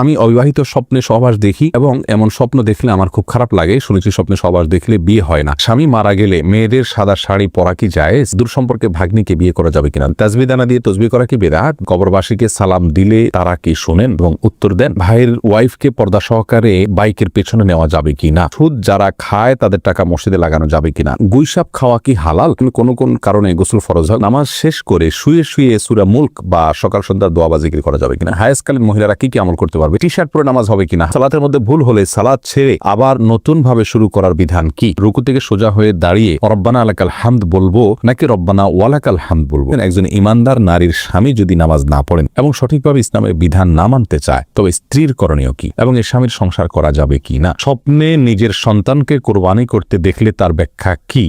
আমি অবিবাহিত স্বপ্নে সহবাস দেখি এবং এমন স্বপ্ন দেখলে আমার খুব খারাপ লাগে। শুনেছি স্বপ্নে সহবাস দেখলে বিয়ে হয় না। স্বামী মারা গেলে মেয়েদের সাদা শাড়ি পরা কি জায়েজ? দূর সম্পর্কে ভাগ্নিকে বিয়ে করা যাবে কিনা? তাসবিহ দানা দিয়ে তসবিহ করা কি বিদআত? কবরবাসীকে সালাম দিলে তারা কি শোনেন এবং উত্তর দেন? ভাইয়ের ওয়াইফকে পর্দা সহকারে বাইকের পেছনে নেওয়া যাবে কিনা? সুদ যারা খায় তাদের টাকা মসজিদে লাগানো যাবে কিনা? গুইসাপ খাওয়া কি হালাল? কোন কোন কারণে গোসল ফরজ হয়? নামাজ শেষ করে শুয়ে শুয়ে সূরা মুলক বা সকাল সন্ধ্যা দোয়া বা জিকির করা যাবে কিনা? হায়াসকালীন মহিলারা কি কি আমল করতে পারবে? টি শার্ট পরে নামাজ হবে কিনা? সালাতের মধ্যে ভুল হলে সালাত ছেড়ে আবার নতুন ভাবে শুরু করার বিধান কি? রুকু থেকে সোজা হয়ে দাঁড়িয়ে রব্বানা আলাকাল হামদ বলবো নাকি রব্বানা ওয়ালাকাল হামদ বলবো? একজন ইমানদার নারীর স্বামী যদি নামাজ না পড়েন এবং সঠিকভাবে ইসলামের বিধান না মানতে চায় তবে স্ত্রীর করণীয় কি এবং এর স্বামীর সংসার করা যাবে কি না? স্বপ্নে নিজের সন্তানকে কোরবানি করতে দেখলে তার ব্যাখ্যা কি?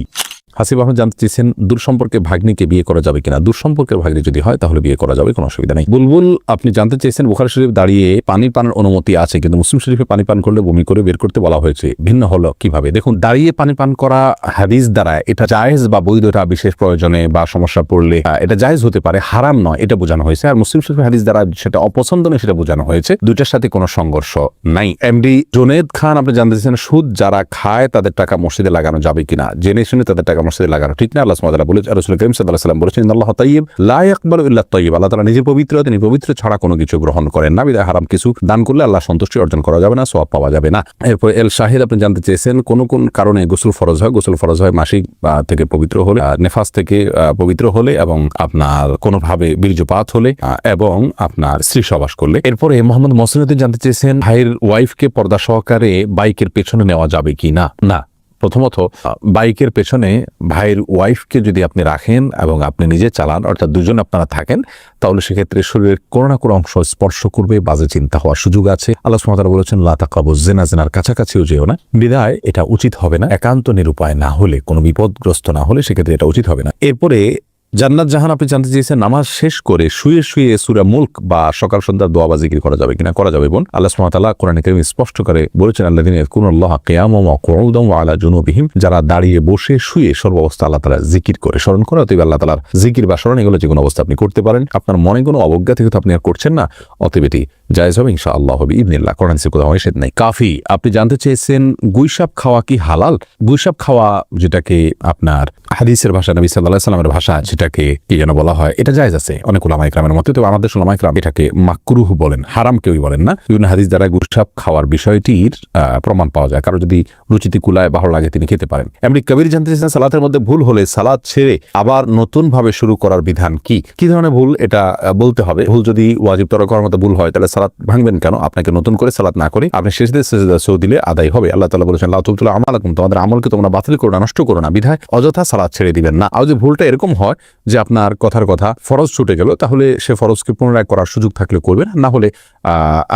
হাসিব আহমেদ জানতে চেয়েছেন দূর সম্পর্কে ভাগ্নিকে বিয়ে করা যাবে কিনা? দূর সম্পর্কের ভাগ্নি যদি হয় তাহলে বিয়ে করা যাবে, কোনো অসুবিধা নেই। বুলবুল আপনি জানতে চেয়েছেন বুখারী শরীফ দাঁড়িয়ে পানি পানের অনুমতি আছে কিন্তু মুসলিম শরীফে পানি পান করলে বমি করে বের করতে বলা হয়েছে, ভিন্ন হলো কিভাবে? দেখুন, দাঁড়িয়ে পানি পান করা হাদিস দ্বারা এটা জায়েজ বা বৈধতা বিশেষ প্রয়োজনে বা সমস্যা পড়লে এটা জায়েজ হতে পারে, হারাম নয় এটা বোঝানো হয়েছে। আর মুসলিম শরীফের হাদিস দ্বারা সেটা অপছন্দনীয় সেটা বোঝানো হয়েছে। দুইটার সাথে কোনো সংঘর্ষ নাই। এমডি জুনেদ খান আপনি জানতে চেয়েছেন সুদ যারা খায় তাদের টাকা মসজিদে লাগানো যাবে কিনা? জেনে শুনে তাদের টাকা মসজিদে লাগানো ঠিক না। আল্লাহ সুবহানাহু ওয়া তাআলা বলেছেন, রাসূল করিম সাল্লাল্লাহু আলাইহি ওয়াসাল্লাম বলেছেন ইন্নাল্লাহা তাইয়্যিব লা ইয়াকবালু ইল্লা তাইয়্যিব। আল্লাহ তাআলা নিজে পবিত্র, তিনি পবিত্র ছাড়া কোনো কিছু গ্রহণ করেন না। বিধায় হারাম কিছু দান করলে আল্লাহ সন্তুষ্টি অর্জন করা যাবে না, সওয়াব পাওয়া যাবে না। এরপর এল শাহিদ আপনি জানতে চেয়েছেন কোন কোন কারণে গোসল ফরজ হয়? গোসল ফরজ হয় মাসিক থেকে পবিত্র হলে, নেফাস থেকে পবিত্র হলে এবং আপনার কোনোভাবে বীর্যপাত হলে এবং আপনার স্ত্রী সহবাস করলে। এরপরে মোহাম্মদ মহসিনুদ্দিন জানতে চেয়েছেন ভাইয়ের ওয়াইফকে পর্দা সহকারে বাইকের পেছনে নেওয়া যাবে কি না? না। প্রথমত, বাইকের পেছনে ভাইয়ের ওয়াইফকে যদি আপনি রাখেন এবং আপনি নিজে চালান, অর্থাৎ দুজন আপনারা থাকেন, তাহলে সেক্ষেত্রে শরীরের কোনো না কোনো অংশ স্পর্শ করবে, বাজে চিন্তা হওয়ার সুযোগ আছে। আল্লাহ সুবহানাহু ওয়া তাআলা বলেছেন লা তাকরাবুজ জিনা, জিনার কাছাকাছিও যেও না। বিধায় এটা উচিত হবে না। একান্ত নিরুপায় না হলে, কোনো বিপদগ্রস্ত না হলে সেক্ষেত্রে এটা উচিত হবে না। এরপরে জান্নাত জাহান আপনি জানতে চেয়েছেন নামাজ শেষ করে শুয়ে শুয়ে সূরা মুলক বা সকাল সন্ধ্যা দোয়া বা জিকির করা যাবে কিনা? করা যাবে বোন। আল্লাহ সুবহানাহু ওয়া তাআলা কোরআনে কারীমে স্পষ্ট করে বলেছেন আল্লাযীনা ইয়াযকুরুনাল্লাহা কিয়ামান ওয়া কুউদান ওয়া আলা জুনুবিহিম, যারা দাঁড়িয়ে বসে শুয়ে সর্বাবস্থা আল্লাহ তাআলা জিকির করে স্মরণ করে। অতএব আল্লাহ তাআলার জিকির বা স্মরণ এগুলো যে কোনো অবস্থা আপনি করতে পারেন। আপনার মনে কোনো অবজ্ঞা থেকে তো আপনি আর করছেন না, অতএব এটি জায়েজ হবে ইনশাআল্লাহ, হবে ইবনিল্লাহ। কোরআন থেকে কোথাও নিষেধ নাই। কাফি আপনি জানতে চেয়েছেন গুইসাপ খাওয়া কি হালাল? গুইসাপ খাওয়া যেটাকে আপনার হাদিসের ভাষা নবী সাল্লাল্লাহু আলাইহি ওয়াসাল্লামের ভাষা যেটাকে কি যেন বলা হয়, এটা জায়েজ আছে অনেক উলামা ইকরামের মতে। তবে আমাদের উলামা ইকরাম এটাকে মাকরুহ বলেন, হারাম কেউই বলেন না। বিভিন্ন হাদিস দ্বারা গুইসাপ খাওয়ার বিষয়টির প্রমাণ পাওয়া যায়। কারো যদি রুচিতে কুলায় ভালো লাগে তিনি খেতে পারেন। এমনি কবির জানতে চেয়েছেন সালাতের মধ্যে ভুল হলে সালাত ছেড়ে আবার নতুন ভাবে শুরু করার বিধান কি? কি ধরনের ভুল এটা বলতে হবে। ভুল যদি ওয়াজিব তরক করার মতো ভুল হয় তাহলে সালাত ভাঙবেন কেন? আপনাকে নতুন করে সালাত না করে আপনি সেজদা সৌ দিলে আদায় হবে। আল্লাহ তাআলা বলেছেন লা তুবতিলু আমালাকুম, তোমাদের আমলকে তোমরা বাতিল করো না, নষ্ট করো না। বিধায় অযথা সালাত ছেড়ে দিবেন না। আর যদি ভুলটা এরকম হয় যে আপনার কথার কথা ফরজ ছুটে গেল, তাহলে সে ফরজকে পুনরায় করার সুযোগ থাকলে করবেন, না হলে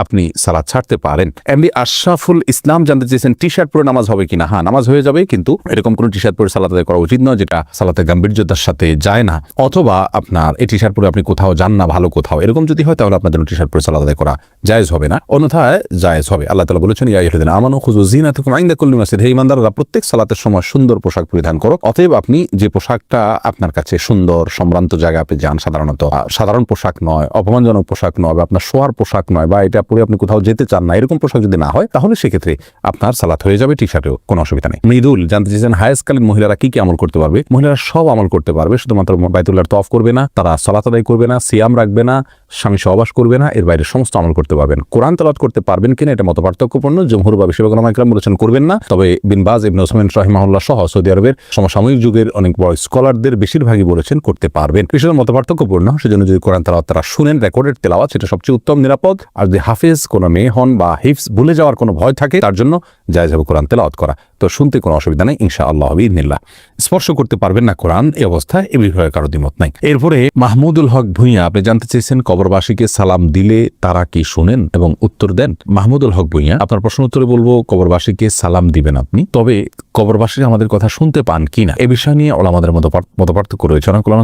আপনি সালাত ছাড়তে পারেন। এমনি আশরাফুল ইসলাম জানতে চেয়েছেন টি শার্ট পরে নামাজ হবে কিনা? হ্যাঁ, নামাজ হয়ে যাবে, কিন্তু এরকম কোনো টি শার্ট পরে সালাত আদায় করা উচিত নয় যেটা সালাতের গাম্ভীর্যতার সাথে যায় না, অথবা আপনার এই টি শার্ট পরে আপনি কোথাও যান না ভালো কোথাও, এরকম যদি হয় তাহলে আপনার জন্য টি শার্ট পরে সালাত আদায় করা জায়েজ হবে না, অন্যথায় জায়েজ হবে। আল্লাহ তাআলা বলেছেন ইয়া আইয়ুহাল্লাযীনা আমানু খুযু যিনাতাকুম ইনদা কুল্লি মাসজিদ, হে ঈমানদাররা প্রত্যেক সালাতের সময় সুন্দর পোশাক পরিধান করো। অতএব আপনি যে পোশাকটা আপনার কাছে সুন্দর সম্ভ্রান্ত জায়গায় আপনি যান, সাধারণত সাধারণ পোশাক নয়, অপমানজনক পোশাক নয়, বা আপনার শোয়ার পোশাক নয়, বা এটা পরে আপনি কোথাও যেতে চান না, এরকম পোশাক যদি না হয় তাহলে সেক্ষেত্রে আপনার সালাত হয়ে যাবে, টি শার্টেও কোনো অসুবিধা নেই। মৃদুল জানতে চেয়েছেন হায়াসকালীন মহিলারা কি কি আমল করতে পারবে? মহিলারা সব আমল করতে পারবে, শুধুমাত্র বাইতুল্লাহর তওয়াফ করবে না, তারা সালাত আদায় করবে না, সিয়াম রাখবে না, স্বামী সহবাস করবে না, এর বাইরে সমস্ত আমল করতে পারবেন। কোরআন তেলাওয়াত করতে পারবেন কিনা এটা মতপার্থক্যপূর্ণ। জমহুর বা বেশিরভাগ উলামা ইকরাম বলেছেন করবেন না, তবে বিন বাজ ইবনে উসমান রাহিমাহুল্লাহ সহ সৌদি আরবের সমসাময়িক যুগের অনেক বড় স্কলারদের বেশিরভাগই বলেছেন করতে পারবেন। বিষয়টা মতপার্থক্যপূর্ণ, সেজন্য যদি কোরআন তেলাওয়াত তারা শুনেন, রেকর্ডেড তেলাওয়াত, সেটা সবচেয়ে উত্তম নিরাপদ। আর যদি হাফেজ কোনো মেয়ে হন বা হিফজ ভুলে যাওয়ার কোনো ভয় থাকে তার জন্য জায়েজ হবে কোরআন তেলাওয়াত করা, তো শুনতে কোনো অসুবিধা নেই ইনশাআল্লাহ, বিইذনিল্লাহ। স্পর্শ করতে পারবেন না কোরআন এই অবস্থায়, এ বিষয়ে কারো দ্বিমত নাই। এরপরে মাহমুদুল হক ভুঁইয়া আপনি জানতে চেয়েছেন কবরবাসীকে সালাম দিলে তারা কি শুনেন এবং উত্তর দেন? মাহমুদুল হক ভুঁইয়া, আপনার প্রশ্ন উত্তরে বলবো কবরবাসীকে সালাম দিবেন আপনি, তবে কবরবাসীরা আমাদের কথা শুনতে পান কিনা এ বিষয় নিয়ে ওলামাদের মতপার্থক্য রয়েছে। অনেক ওলামা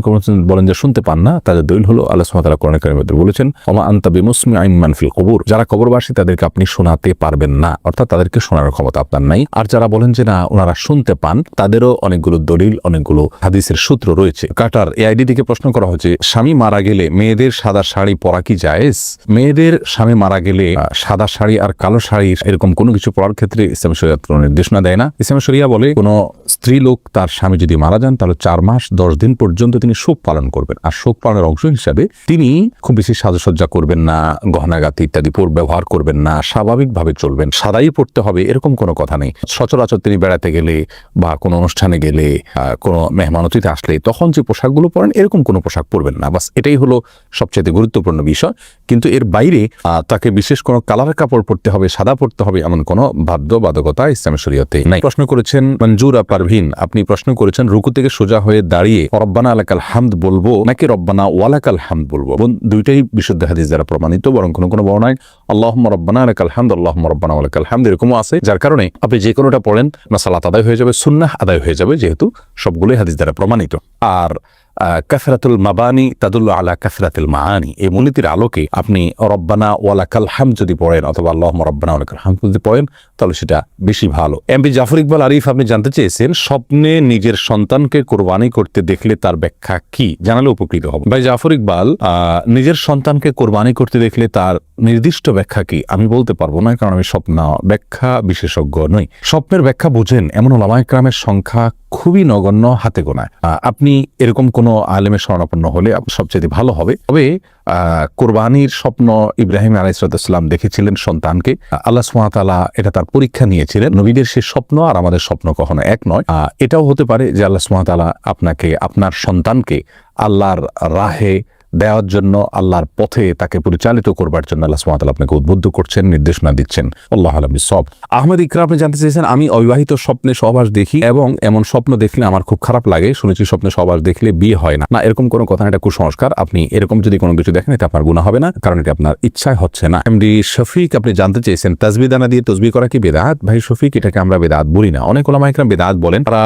বলেন যে শুনতে পান না, তাদের দলিল হলো আল্লাহ সুবহানাহু ওয়া তাআলা কোরআনে কারিমে বলেছেন ওমা আনতা বিমুসমিআইন মান ফিল কুবুর, যারা কবরবাসী তাদেরকে আপনি শোনাতে পারবেন না, অর্থাৎ তাদেরকে শোনানোর ক্ষমতা আপনার নাই। আর যারা বলেন যে না ওনারা শুনতে পান, তাদেরও অনেকগুলো দলিল অনেকগুলো হাদিসের সূত্র রয়েছে। কাটার এআইডি থেকে প্রশ্ন করা হচ্ছে স্বামী মারা গেলে মেয়েদের সাদা শাড়ি পরা কি জায়েজ? মেয়েদের স্বামী মারা গেলে সাদা শাড়ি আর কালো শাড়ি এরকম কোনো কিছু পরার ক্ষেত্রে ইসলাম শরীয়ত কোনো নির্দেশনা দেয় না। ইসলাম শরিয়া বলে কোনো স্ত্রী লোক তার স্বামী যদি মারা যান তাহলে 4 মাস 10 দিন পর্যন্ত তিনি শোক পালন করবেন। আর শোক পালনের অংশ হিসাবে তিনি খুব বেশি সাজসজ্জা করবেন না, গহনাগাতি ইত্যাদি ব্যবহার করবেন না, স্বাভাবিকভাবে চলবেন, সাদাই পড়তে হবে এরকম কোনো কথা নেই। সচরাচর তিনি বেড়াতে গেলে বা কোনো অনুষ্ঠানে গেলে, কোনো মেহমান অতিথি আসলে তখন যে পোশাকগুলো পরেন এরকম কোনো পোশাক পরবেন না। বাস এটাই হলো সবচেয়ে গুরুত্বপূর্ণ বিষয়। কিন্তু এর বাইরে তাকে বিশেষ কোনো কালারের কাপড় পরতে হবে, সাদা পরতে হবে এমন কোনো বাধ্যবাধকতা ইসলামের শরীয়তে নাই। প্রশ্ন করেছেন মঞ্জুরা পারভিন, আপনি প্রশ্ন করেছেন রুকু থেকে সোজা হয়ে দাঁড়িয়ে রব্বানা আলাকাল হামদ বলবো নাকি রব্বানা ওয়ালাকাল হামদ বলবো? দুইটাই বিশুদ্ধ হাদিস দ্বারা প্রমাণিত, বরং কোনো কোনো বর্ণায় আল্লাহুম্মা রব্বানা আলাকাল হামদ আল্লাহুম্মা রব্বানা ওয়ালাকাল হামদ এরকমও আছে, যার কারণে আপনি যে কোনোটা পড়েন না সালাত আদায় হয়ে যাবে, সুন্নাহ আদায় হয়ে যাবে, যেহেতু সবগুলোই হাদিস দ্বারা প্রমাণিত। আর কাসরাতুল মাবানি তাদুল্লু আলা কাসরাতুল মাআনি এই মূলনীতির আলোকে আপনি রব্বানা ওয়ালাকাল হামদ যদি পড়েন অথবা আল্লাহুম্মা রব্বানা ওয়ালাকাল হামদ যদি পড়েন তাহলে সেটা বেশি ভালো। এমপি জাফর ইকবাল আরিফ, আপনি জানতে চেয়েছেন স্বপ্নে নিজের সন্তানকে কোরবানি করতে দেখলে তার ব্যাখ্যা কি, জানালে উপকৃত হব। ভাই জাফর ইকবাল, নিজের সন্তানকে কোরবানি করতে দেখলে তার নির্দিষ্ট ব্যাখ্যা কি আমি বলতে পারবো না, কারণ আমি স্বপ্ন ব্যাখ্যা বিশেষজ্ঞ নই। স্বপ্নের ব্যাখ্যা বোঝেন এমন ওলামায়ে কেরামের সংখ্যা খুবই নগণ্য, হাতে গোনায়। আপনি এরকম কোনো আলেমের শরণাপন্ন হলে সবচেয়ে ভালো হবে। তবে কোরবানির স্বপ্ন ইব্রাহিম আলাইহিস সালাম দেখেছিলেন সন্তানকে, আল্লাহ সুবহানাহু ওয়া তাআলা এটা তার পরীক্ষা নিয়েছিলেন। নবীদের সে স্বপ্ন আর আমাদের স্বপ্ন কখনো এক নয়। এটাও হতে পারে যে আল্লাহ সুবহানাহু ওয়া তাআলা আপনাকে আপনার সন্তানকে আল্লাহর রাহে দেওয়ার জন্য, আল্লাহর পথে তাকে পরিচালিত করবার জন্য আল্লাহ সুবহানাহু ওয়া তাআলা আপনাকে উদ্বুদ্ধ করছেন, নির্দেশনা দিচ্ছেন। আল্লাহু আ'লাম বিসওয়াব। আহমেদ ইকরাম, আপনি জানতে চেয়েছেন আমি অবিবাহিত স্বপ্নে সহবাস দেখি এবং এমন স্বপ্ন দেখলে আমার খুব খারাপ লাগে, শুনেছি স্বপ্নে সহবাস দেখলে বিয়ে হয় না। না, এরকম কোনো কথা না, এটা কুসংস্কার। আপনি এরকম যদি কোনো কিছু দেখেন এটা আপনার গুনাহ হবে না, কারণ এটা আপনার ইচ্ছায় হচ্ছে না। এমডি শফিক, আপনি জানতে চেয়েছেন তাসবিহ দানা দিয়ে তাসবিহ করা কি বিদআত? ভাই শফিক, এটাকে আমরা বিদআত বলি না। অনেক উলামা ইকরাম বিদআত বলেন। তারা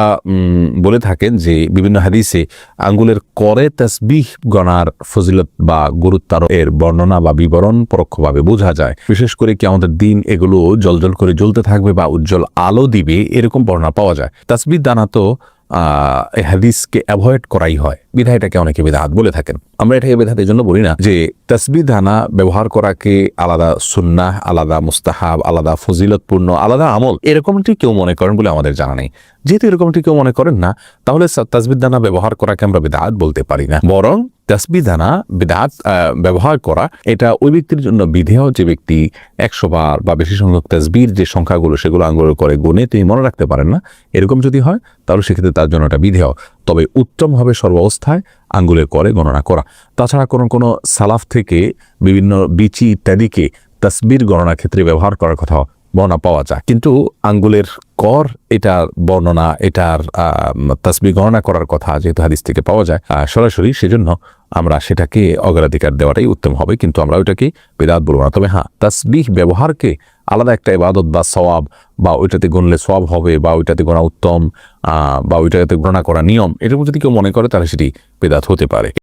বলে থাকেন যে বিভিন্ন হাদিসে আঙ্গুলের করে তাসবিহ গণার ফজিলত বা গুরুত্ব এর বর্ণনা বা বিবরণ পরোক্ষভাবে বোঝা যায়। বিশেষ করে কি আমাদের দিন এগুলো জলজল করে জ্বলতে থাকবে বা উজ্জ্বল আলো দিবে এরকম বর্ণনা পাওয়া যায়। তাসবিহ দানা তো এই হাদিসকে অ্যাভয়েড করাই হয়, বিধায় এটাকে অনেকে বিদআত বলে থাকেন। আমরা এটাকে বিদআত এই জন্য বলি না যে তাসবিহ দানা ব্যবহার করাকে আলাদা সুন্নাহ, আলাদা মুস্তাহাব, আলাদা ফজিলতপূর্ণ, আলাদা আমল এরকমটি কেউ মনে করেন বলে আমাদের জানা নেই। যেহেতু এরকমটি কেউ মনে করেন না, তাহলে তাসবিহ দানা ব্যবহার করাকে আমরা বিদআত বলতে পারি না, বরং তাসবিহ দানা বিদআত ব্যবহার করা এটা ওই ব্যক্তির জন্য বিধেয় যে ব্যক্তি 100 বার বা বেশি সংখ্যক তাসবিহর যে সংখ্যাগুলো সেগুলো আঙ্গুলে করে গুনে তিনি মনে রাখতে পারেন না, এরকম যদি হয় তাহলে সেক্ষেত্রে তার জন্য এটা বিধেয়। তবে উত্তম হবে সর্বাবস্থায় আঙ্গুলে করে গণনা করা। তাছাড়া কোনো সালাফ থেকে বিভিন্ন বিচি ইত্যাদিকে তাসবিহর গণনার ক্ষেত্রে ব্যবহার করার কথা বর্ণনা পাওয়া যায়, কিন্তু আঙ্গুলের কর এটার বর্ণনা, এটার তাসবিহ গণনা করার কথা যেহেতু হাদিস থেকে পাওয়া যায় সরাসরি, সেজন্য আমরা সেটাকে অগ্রাধিকার দেওয়াটাই উত্তম হবে, কিন্তু আমরা ওইটাকে বিদআত বলবো না। তবে হ্যাঁ, তাসবিহ ব্যবহারকে আলাদা একটা ইবাদত বা সওয়াব বা ওইটাতে গণলে সওয়াব হবে বা ওইটাতে গণা উত্তম বা ওইটাতে গণনা করা নিয়ম, এরকম যদি কেউ মনে করে তাহলে সেটি বিদআত হতে পারে।